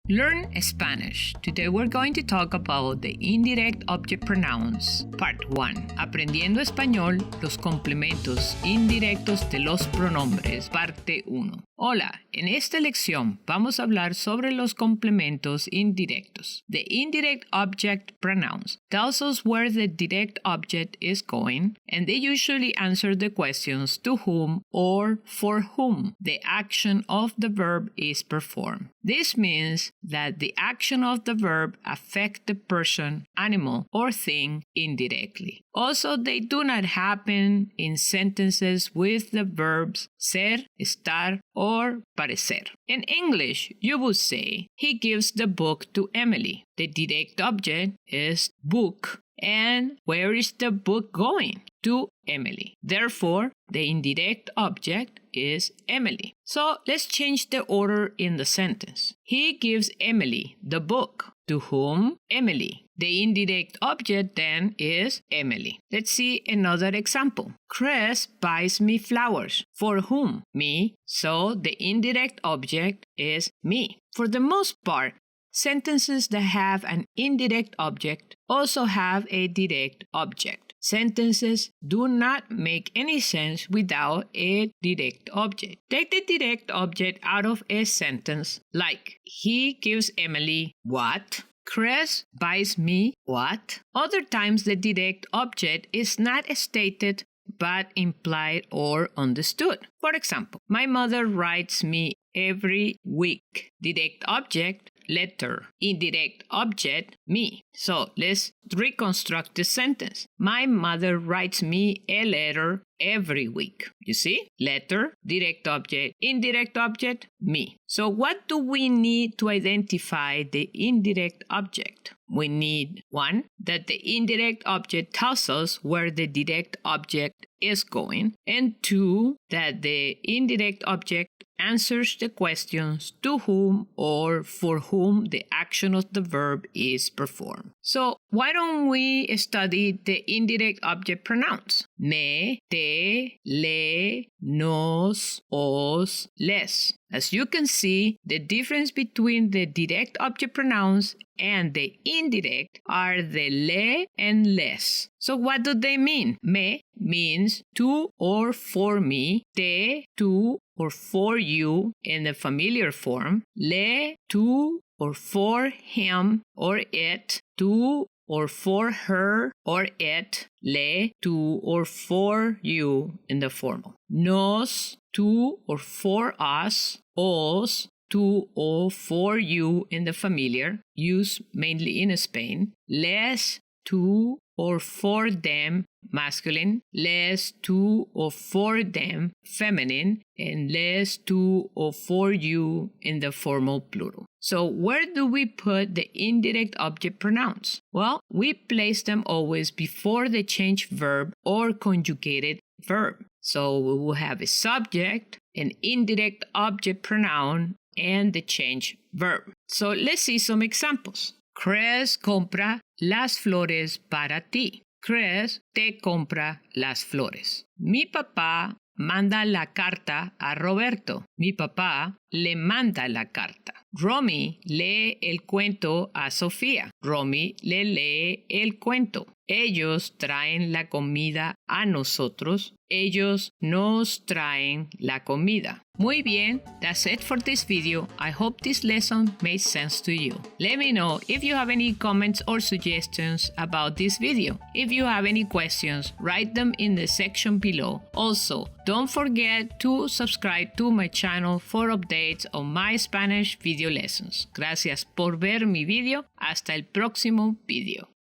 Learn Spanish. Today we're going to talk about the indirect object pronouns. Part 1. Aprendiendo Español, los complementos indirectos de los pronombres. Parte 1. Hola, en esta lección vamos a hablar sobre los complementos indirectos. The indirect object pronouns tells us where the direct object is going, and they usually answer the questions to whom or for whom the action of the verb is performed. This means that the action of the verb affects the person, animal, or thing indirectly. Also, they do not happen in sentences with the verbs ser, estar, or parecer. In English, you would say, he gives the book to Emily. The direct object is book. And where is the book going? To Emily. Therefore, the indirect object is Emily. So let's change the order in the sentence. He gives Emily the book. To whom? Emily. The indirect object then is Emily. Let's see another example. Chris buys me flowers. For whom? Me. So the indirect object is me. For the most part, sentences that have an indirect object also have a direct object. Sentences do not make any sense without a direct object. Take the direct object out of a sentence like, he gives Emily what? Chris buys me what? Other times the direct object is not stated but implied or understood. For example, my mother writes me every week. Direct object, letter. Indirect object, me. So let's reconstruct the sentence. My mother writes me a letter every week. You see? Letter, direct object, indirect object, me. So what do we need to identify the indirect object? We need 1. That the indirect object tells us where the direct object is going, and 2. That the indirect object answers the questions to whom or for whom the action of the verb is performed. So why don't we study the indirect object pronouns? Me, te, le, nos, os, les. As you can see, the difference between the direct object pronouns and the indirect are the le and les. So what do they mean? Me means to or for me, te, to or for you in the familiar form, le, to or for him or it, to or for her or it, le, to or for you in the formal. Nos, to or for us, os, to or for you in the familiar, used mainly in Spain, les, to or for them, masculine, les, to or for them, feminine, and les, to or for you in the formal plural. So where do we put the indirect object pronouns? Well, we place them always before the changed verb or conjugated verb. So we will have a subject, an indirect object pronoun, and the changed verb. So let's see some examples. Chris compra las flores para ti. Chris te compra las flores. Mi papá manda la carta a Roberto. Mi papá le manda la carta. Romy lee el cuento a Sofía. Romy le lee el cuento. Ellos traen la comida a nosotros. Ellos nos traen la comida. Muy bien, that's it for this video. I hope this lesson made sense to you. Let me know if you have any comments or suggestions about this video. If you have any questions, write them in the section below. Also, don't forget to subscribe to my channel for updates on my Spanish video lessons. Gracias por ver mi video. Hasta el próximo video.